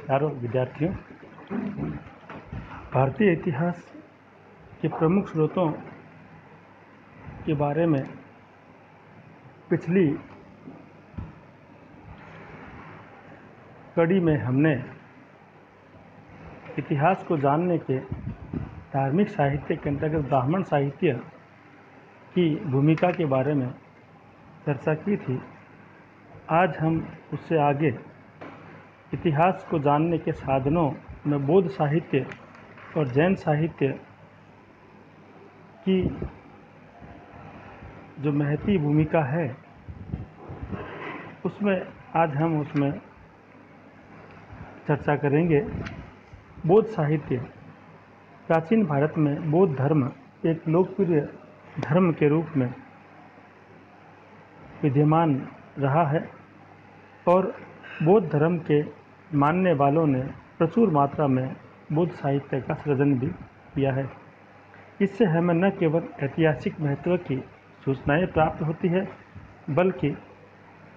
प्यारो विद्यार्थियों, भारतीय इतिहास के प्रमुख स्रोतों के बारे में पिछली कड़ी में हमने इतिहास को जानने के धार्मिक साहित्य के अंतर्गत ब्राह्मण साहित्य की भूमिका के बारे में चर्चा की थी। आज हम उससे आगे इतिहास को जानने के साधनों में बौद्ध साहित्य और जैन साहित्य की जो महती भूमिका है उसमें चर्चा करेंगे। बौद्ध साहित्य प्राचीन भारत में बौद्ध धर्म एक लोकप्रिय धर्म के रूप में विद्यमान रहा है और बौद्ध धर्म के मानने वालों ने प्रचुर मात्रा में बौद्ध साहित्य का सृजन भी किया है। इससे हमें न केवल ऐतिहासिक महत्व की सूचनाएं प्राप्त होती है, बल्कि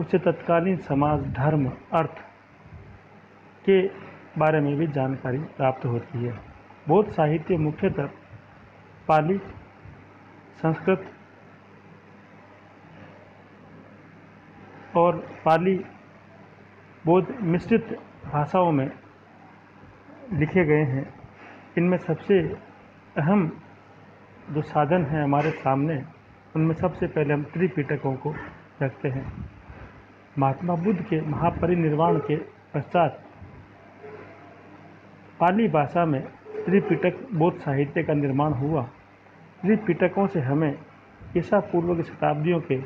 उससे तत्कालीन समाज, धर्म, अर्थ के बारे में भी जानकारी प्राप्त होती है। बौद्ध साहित्य मुख्यतः पाली, संस्कृत और पाली बौद्ध मिश्रित भाषाओं में लिखे गए हैं। इनमें सबसे अहम जो साधन हैं हमारे सामने, उनमें सबसे पहले हम त्रिपिटकों को रखते हैं। महात्मा बुद्ध के महापरिनिर्वाण के पश्चात पाली भाषा में त्रिपिटक बौद्ध साहित्य का निर्माण हुआ। त्रिपिटकों से हमें ईसा पूर्व की शताब्दियों के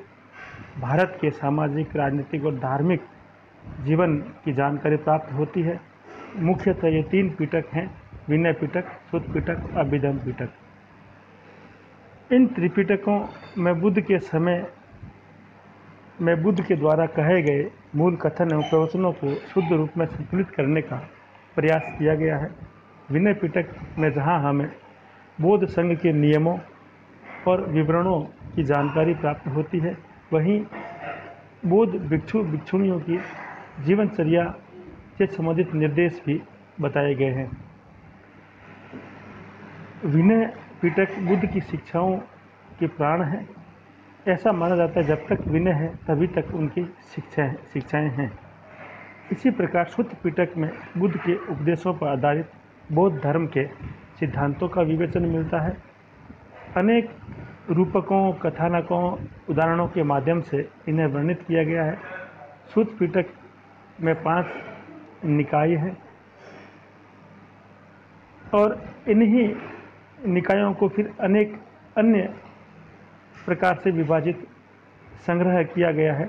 भारत के सामाजिक, राजनीतिक और धार्मिक जीवन की जानकारी प्राप्त होती है। मुख्यतः ये 3 पिटक हैं: विनय पिटक, सुत्त पिटक, अभिधम्म पिटक। इन त्रिपिटकों में बुद्ध के समय में बुद्ध के द्वारा कहे गए मूल कथन एवं प्रवचनों को शुद्ध रूप में संकलित करने का प्रयास किया गया है। विनय पिटक में जहाँ हमें बौद्ध संघ के नियमों और विवरणों की जानकारी प्राप्त होती है, वहीं बौद्ध भिक्षु भिक्षुणियों की जीवनचर्या से संबंधित निर्देश भी बताए गए हैं। विनय पिटक बुद्ध की शिक्षाओं के प्राण है। ऐसा माना जाता है जब तक विनय है तभी तक उनकी शिक्षाएं हैं। इसी प्रकार सुत्त पिटक में बुद्ध के उपदेशों पर आधारित बौद्ध धर्म के सिद्धांतों का विवेचन मिलता है। अनेक रूपकों, कथानकों, उदाहरणों के माध्यम से इन्हें वर्णित किया गया है। सुत्त पिटक में 5 निकाय हैं और इन्हीं निकायों को फिर अनेक अन्य प्रकार से विभाजित संग्रह किया गया है।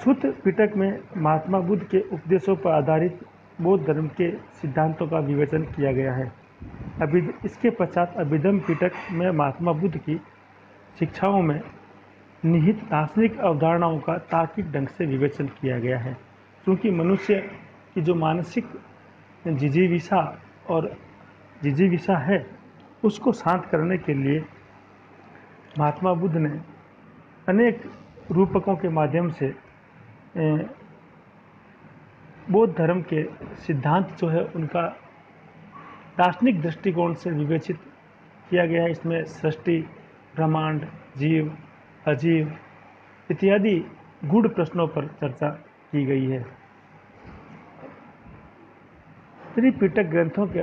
सुत्त पिटक में महात्मा बुद्ध के उपदेशों पर आधारित बौद्ध धर्म के सिद्धांतों का विवेचन किया गया है। इसके पश्चात अभिधम्म पिटक में महात्मा बुद्ध की शिक्षाओं में निहित दार्शनिक अवधारणाओं का तार्किक ढंग से विवेचन किया गया है। क्योंकि मनुष्य की जो मानसिक जिजीविषा है, उसको शांत करने के लिए महात्मा बुद्ध ने अनेक रूपकों के माध्यम से बौद्ध धर्म के सिद्धांत जो है उनका दार्शनिक दृष्टिकोण से विवेचित किया गया है। इसमें सृष्टि, ब्रह्मांड, जीव, अजीव इत्यादि गूढ़ प्रश्नों पर चर्चा की गई है। त्रिपिटक ग्रंथों के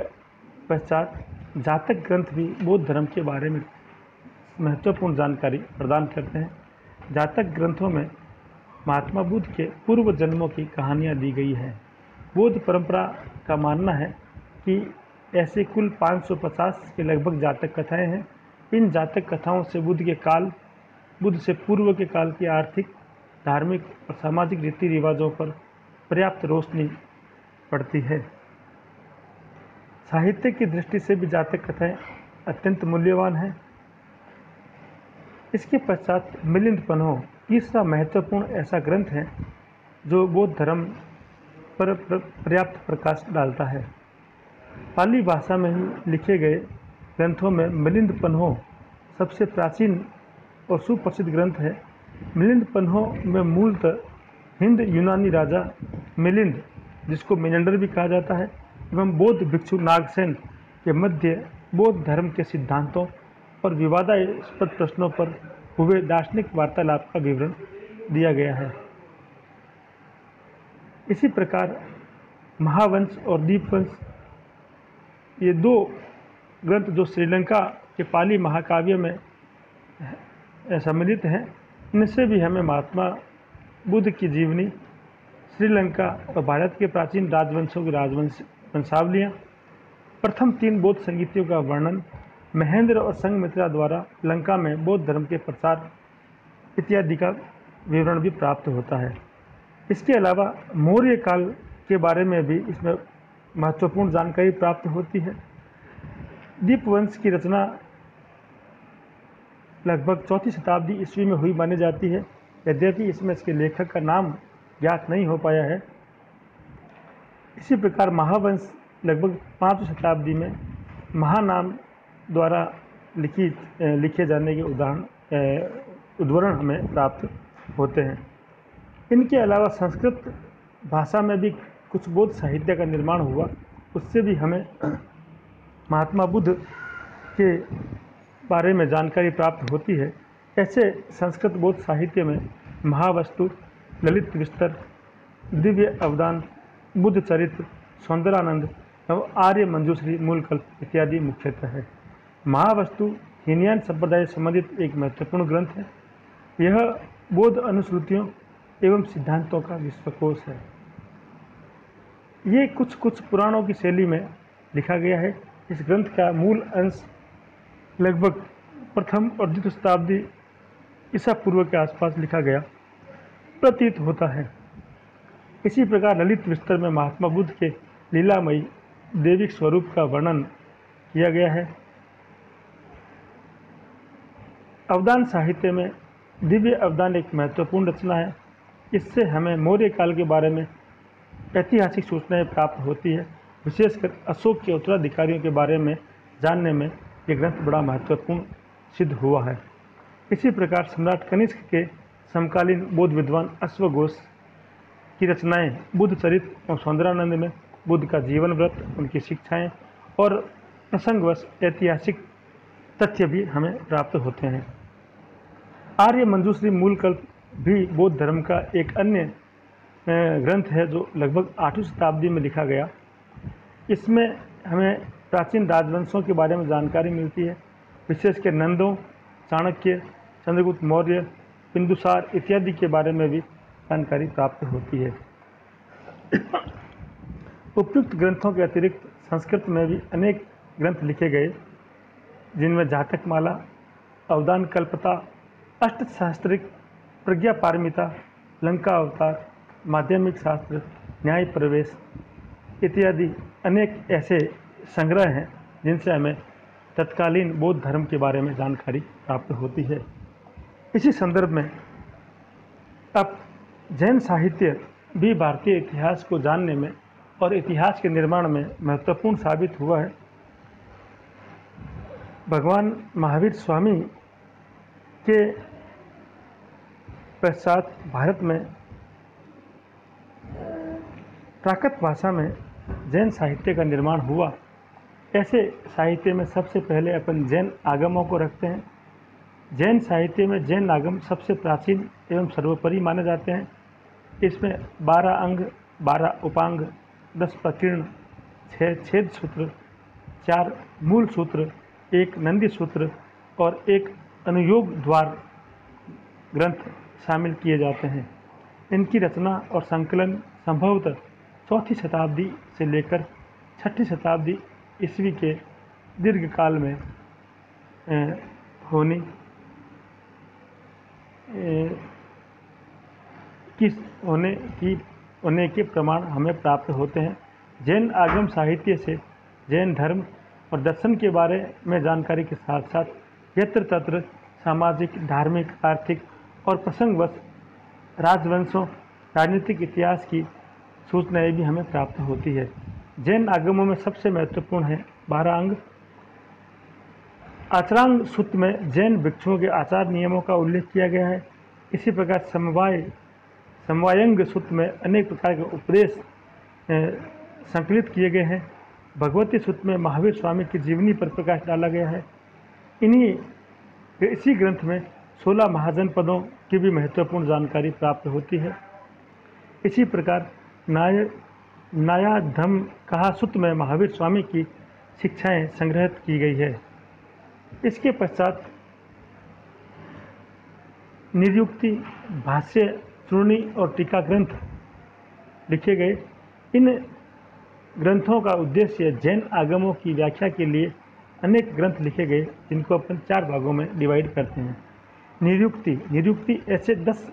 पश्चात जातक ग्रंथ भी बौद्ध धर्म के बारे में महत्वपूर्ण जानकारी प्रदान करते हैं। जातक ग्रंथों में महात्मा बुद्ध के पूर्व जन्मों की कहानियाँ दी गई है। बौद्ध परंपरा का मानना है कि ऐसे कुल 550 के लगभग जातक कथाएं हैं। इन जातक कथाओं से बुद्ध से पूर्व के काल की आर्थिक, धार्मिक और सामाजिक रीति रिवाजों पर पर्याप्त रोशनी पड़ती है। साहित्य की दृष्टि से भी जातक कथाएं अत्यंत मूल्यवान हैं। इसके पश्चात मिलिंद पन्हो तीसरा महत्वपूर्ण ऐसा ग्रंथ है जो बौद्ध धर्म पर पर्याप्त प्रकाश डालता है। पाली भाषा में ही लिखे गए ग्रंथों में मिलिंद पन्हो सबसे प्राचीन और सुप्रसिद्ध ग्रंथ है। मिलिंद पन्हो में मूलतः हिंद यूनानी राजा मिलिंद, जिसको मेनेंडर भी कहा जाता है, एवं बौद्ध भिक्षु नागसेन के मध्य बौद्ध धर्म के सिद्धांतों और विवादास्पद प्रश्नों पर हुए दार्शनिक वार्तालाप का विवरण दिया गया है। इसी प्रकार महावंश और दीपवंश, ये दो ग्रंथ जो श्रीलंका के पाली महाकाव्य में सम्मिलित हैं, इनसे भी हमें महात्मा बुद्ध की जीवनी, श्रीलंका और भारत के प्राचीन राजवंशों की वंशावलियाँ, प्रथम 3 बौद्ध संगीतियों का वर्णन, महेंद्र और संघमित्रा द्वारा लंका में बौद्ध धर्म के प्रसार इत्यादि का विवरण भी प्राप्त होता है। इसके अलावा मौर्य काल के बारे में भी इसमें महत्वपूर्ण जानकारी प्राप्त होती है। दीपवंश की रचना लगभग 4वीं शताब्दी ईस्वी में हुई मानी जाती है, यद्यपि इसमें इसके लेखक का नाम ज्ञात नहीं हो पाया है। इसी प्रकार महावंश लगभग 5वीं शताब्दी में महानाम द्वारा लिखे जाने के उद्धरण हमें प्राप्त होते हैं। इनके अलावा संस्कृत भाषा में भी कुछ बौद्ध साहित्य का निर्माण हुआ, उससे भी हमें महात्मा बुद्ध के बारे में जानकारी प्राप्त होती है। ऐसे संस्कृत बौद्ध साहित्य में महावस्तु, ललित विस्तर, दिव्य अवदान, बुद्ध चरित्र, सौंदरानंद एवं आर्य मंजूश्री, मूलकल्प इत्यादि मुख्यतः है। महावस्तु हीनयान संप्रदाय से संबंधित एक महत्वपूर्ण ग्रंथ है। यह बौद्ध अनुश्रुतियों एवं सिद्धांतों का विश्वकोश है। ये कुछ पुराणों की शैली में लिखा गया है। इस ग्रंथ का मूल अंश लगभग प्रथम और द्वितीय शताब्दी ईसा पूर्व के आसपास लिखा गया प्रतीत होता है। इसी प्रकार ललित विस्तर में महात्मा बुद्ध के लीलामयी दैविक स्वरूप का वर्णन किया गया है। अवदान साहित्य में दिव्य अवदान एक महत्वपूर्ण रचना है। इससे हमें मौर्य काल के बारे में ऐतिहासिक सूचनाएं प्राप्त होती है। विशेषकर अशोक के उत्तराधिकारियों के बारे में जानने में यह ग्रंथ बड़ा महत्वपूर्ण सिद्ध हुआ है। इसी प्रकार सम्राट कनिष्क के समकालीन बौद्ध विद्वान अश्वघोष की रचनाएं बुद्ध चरित्र और सौंदरानंद में बुद्ध का जीवन व्रत, उनकी शिक्षाएं और प्रसंगवश ऐतिहासिक तथ्य भी हमें प्राप्त होते हैं। आर्य मंजूश्री मूलकल्प भी बौद्ध धर्म का एक अन्य ग्रंथ है जो लगभग 8वीं शताब्दी में लिखा गया। इसमें हमें प्राचीन राजवंशों के बारे में जानकारी मिलती है, विशेषकर नंदों, चाणक्य, चंद्रगुप्त मौर्य, बिंदुसार इत्यादि के बारे में भी जानकारी प्राप्त होती है। उपयुक्त ग्रंथों के अतिरिक्त संस्कृत में भी अनेक ग्रंथ लिखे गए, जिनमें जातकमाला, अवदान कल्पता, अष्टशास्त्रिक, प्रज्ञा पारमिता, लंका अवतार, माध्यमिक शास्त्र, न्याय प्रवेश इत्यादि अनेक ऐसे संग्रह हैं जिनसे हमें तत्कालीन बौद्ध धर्म के बारे में जानकारी प्राप्त होती है। इसी संदर्भ में अब जैन साहित्य भी भारतीय इतिहास को जानने में और इतिहास के निर्माण में महत्वपूर्ण साबित हुआ है। भगवान महावीर स्वामी के पश्चात भारत में प्राकृत भाषा में जैन साहित्य का निर्माण हुआ। ऐसे साहित्य में सबसे पहले अपन जैन आगमों को रखते हैं। जैन साहित्य में जैन आगम सबसे प्राचीन एवं सर्वोपरि माने जाते हैं। इसमें 12 अंग, 12 उपांग, 10 प्रकीर्ण, 6 छेद सूत्र, 4 मूल सूत्र, 1 नंदी सूत्र और 1 अनुयोग द्वार ग्रंथ शामिल किए जाते हैं। इनकी रचना और संकलन संभवतः 4वीं शताब्दी से लेकर 6वीं शताब्दी ईस्वी के दीर्घ काल में होने के प्रमाण हमें प्राप्त होते हैं। जैन आगम साहित्य से जैन धर्म और दर्शन के बारे में जानकारी के साथ साथ यत्र तत्र सामाजिक, धार्मिक, आर्थिक और प्रसंगवश राजवंशों, राजनीतिक इतिहास की सूचनाएं भी हमें प्राप्त होती है। जैन आगमों में सबसे महत्वपूर्ण है 12 अंग। आचरांग सूत्र में जैन भिक्षुओं के आचार नियमों का उल्लेख किया गया है। इसी प्रकार समवाय समवायंग सूत्र में अनेक प्रकार के उपदेश संकलित किए गए हैं। भगवती सूत्र में महावीर स्वामी की जीवनी पर प्रकाश डाला गया है। इसी ग्रंथ में 16 महाजनपदों की भी महत्वपूर्ण जानकारी प्राप्त होती है। इसी प्रकार नायाधम कहा सूत्र में महावीर स्वामी की शिक्षाएं संग्रहित की गई है। इसके पश्चात निरुक्ति, भाष्य, चूर्णी और टीका ग्रंथ लिखे गए। इन ग्रंथों का उद्देश्य जैन आगमों की व्याख्या के लिए अनेक ग्रंथ लिखे गए, जिनको अपन 4 भागों में डिवाइड करते हैं। निरुक्ति ऐसे 10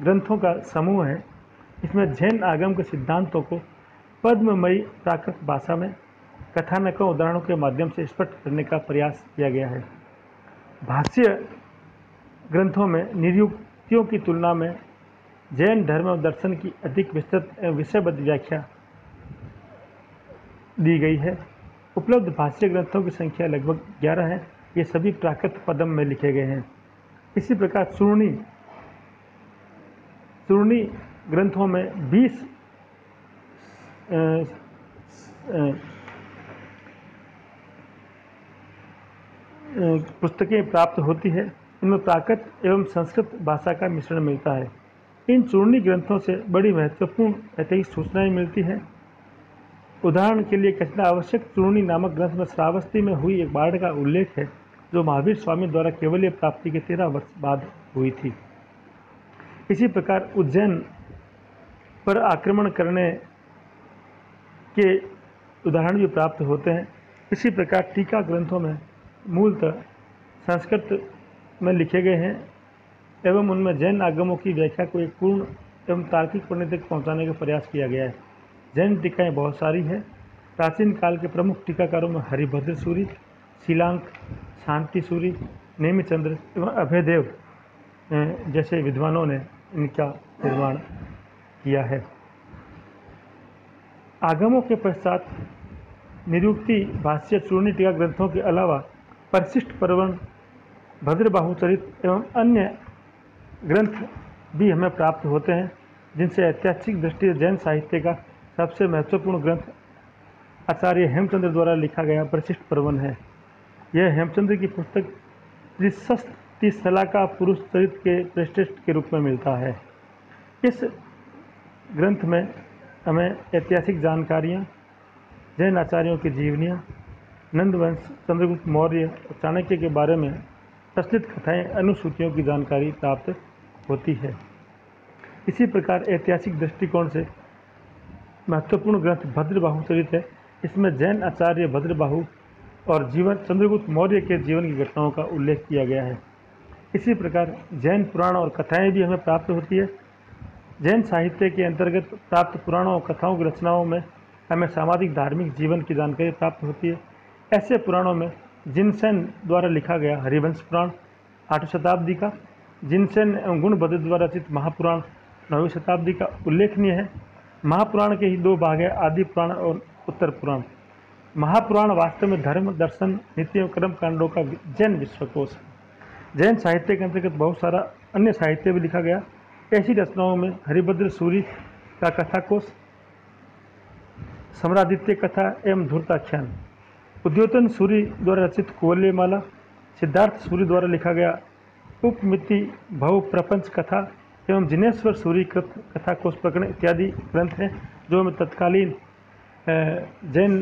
ग्रंथों का समूह है। इसमें जैन आगम के सिद्धांतों को पद्ममयी प्राकृत भाषा में कथानकों, उदाहरणों के माध्यम से स्पष्ट करने का प्रयास किया गया है। भाष्य ग्रंथों में निरुक्तियों की तुलना में जैन धर्म और दर्शन की अधिक विस्तृत एवं विषयबद्ध व्याख्या दी गई है। उपलब्ध भाष्य ग्रंथों की संख्या लगभग 11 है। ये सभी प्राकृत पदम में लिखे गए हैं। इसी प्रकार चूर्णी ग्रंथों में 20 पुस्तकें प्राप्त होती है। इनमें प्राकृत एवं संस्कृत भाषा का मिश्रण मिलता है। इन चूर्णी ग्रंथों से बड़ी महत्वपूर्ण ऐतिहासिक सूचनाएं मिलती हैं। उदाहरण के लिए कहना आवश्यक चूर्णी नामक ग्रंथ में श्रावस्ती में हुई एक बाढ़ का उल्लेख है, जो महावीर स्वामी द्वारा केवलीय प्राप्ति के 13 वर्ष बाद हुई थी। इसी प्रकार उज्जैन पर आक्रमण करने के उदाहरण भी प्राप्त होते हैं। इसी प्रकार टीका ग्रंथों में मूलतः संस्कृत में लिखे गए हैं एवं उनमें जैन आगमों की व्याख्या को एक पूर्ण एवं तार्किक परिणति तक पहुँचाने का प्रयास किया गया है। जैन टीकाएँ बहुत सारी हैं। प्राचीन काल के प्रमुख टीकाकारों में हरिभद्र सूरी, शीलांक, शांति सूरी, नेमिचंद्र एवं अभयदेव जैसे विद्वानों ने इनका निर्माण किया है। आगमों के पश्चात निरुक्ति, भाष्य, चूर्णी टीका ग्रंथों के अलावा परिशिष्ट पर्वण, भद्रबाहुचरित एवं अन्य ग्रंथ भी हमें प्राप्त होते हैं, जिनसे ऐतिहासिक दृष्टि से जैन साहित्य का सबसे महत्वपूर्ण ग्रंथ आचार्य हेमचंद्र द्वारा लिखा गया परिशिष्ट पर्वन है। यह हेमचंद्र की पुस्तक त्रिशस्तिशला का पुरुष चरित्र के पृष्ठ के रूप में मिलता है। इस ग्रंथ में हमें ऐतिहासिक जानकारियाँ, जैन आचार्यों की जीवनियाँ, नंदवंश, चंद्रगुप्त मौर्य और चाणक्य के बारे में प्रचलित कथाएँ, अनुसूचियों की जानकारी प्राप्त होती है। इसी प्रकार ऐतिहासिक दृष्टिकोण से महत्वपूर्ण ग्रंथ भद्रबाहुचरित है। इसमें जैन आचार्य भद्रबाहु और चंद्रगुप्त मौर्य के जीवन की घटनाओं का उल्लेख किया गया है। इसी प्रकार जैन पुराण और कथाएं भी हमें प्राप्त होती है। जैन साहित्य के अंतर्गत प्राप्त पुराणों और कथाओं की रचनाओं में हमें सामाजिक धार्मिक जीवन की जानकारी प्राप्त होती है। ऐसे पुराणों में जिनसेन द्वारा लिखा गया हरिवंश पुराण 8वीं शताब्दी का, जिनसेन एवं गुणभद्र द्वारा रचित महापुराण 9वीं शताब्दी का उल्लेखनीय है। महापुराण के ही 2 भाग हैं, आदि पुराण और उत्तर पुराण। महापुराण वास्तव में धर्म, दर्शन, नीति एवं कर्म कांडों का जैन विश्वकोश है। जैन साहित्य के अंतर्गत बहुत सारा अन्य साहित्य भी लिखा गया। ऐसी रचनाओं में हरिभद्र सूरी का कथाकोश, सम्रादित्य कथा एवं धूर्ताख्यान, उद्योतन सूरी द्वारा रचित कुवलयमाला, सिद्धार्थ सूरी द्वारा लिखा गया उपमिति भव प्रपंच कथा एवं जिनेश्वर सूरी कृत कथाकोश प्रकरण इत्यादि ग्रंथ हैं, जो हमें तत्कालीन जैन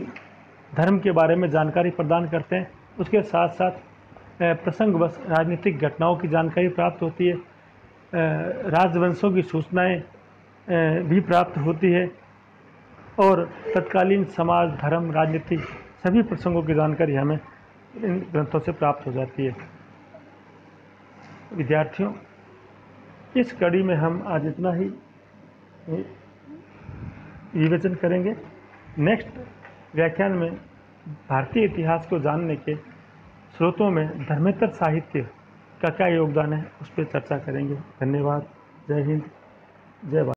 धर्म के बारे में जानकारी प्रदान करते हैं। उसके साथ साथ प्रसंगवश राजनीतिक घटनाओं की जानकारी प्राप्त होती है, राजवंशों की सूचनाएं भी प्राप्त होती है और तत्कालीन समाज, धर्म, राजनीति सभी प्रसंगों की जानकारी हमें इन ग्रंथों से प्राप्त हो जाती है। विद्यार्थियों, इस कड़ी में हम आज इतना ही रिविजन करेंगे। नेक्स्ट व्याख्यान में भारतीय इतिहास को जानने के स्रोतों में धर्मेतर साहित्य का क्या योगदान है, उस पर चर्चा करेंगे। धन्यवाद। जय हिंद, जय भारत।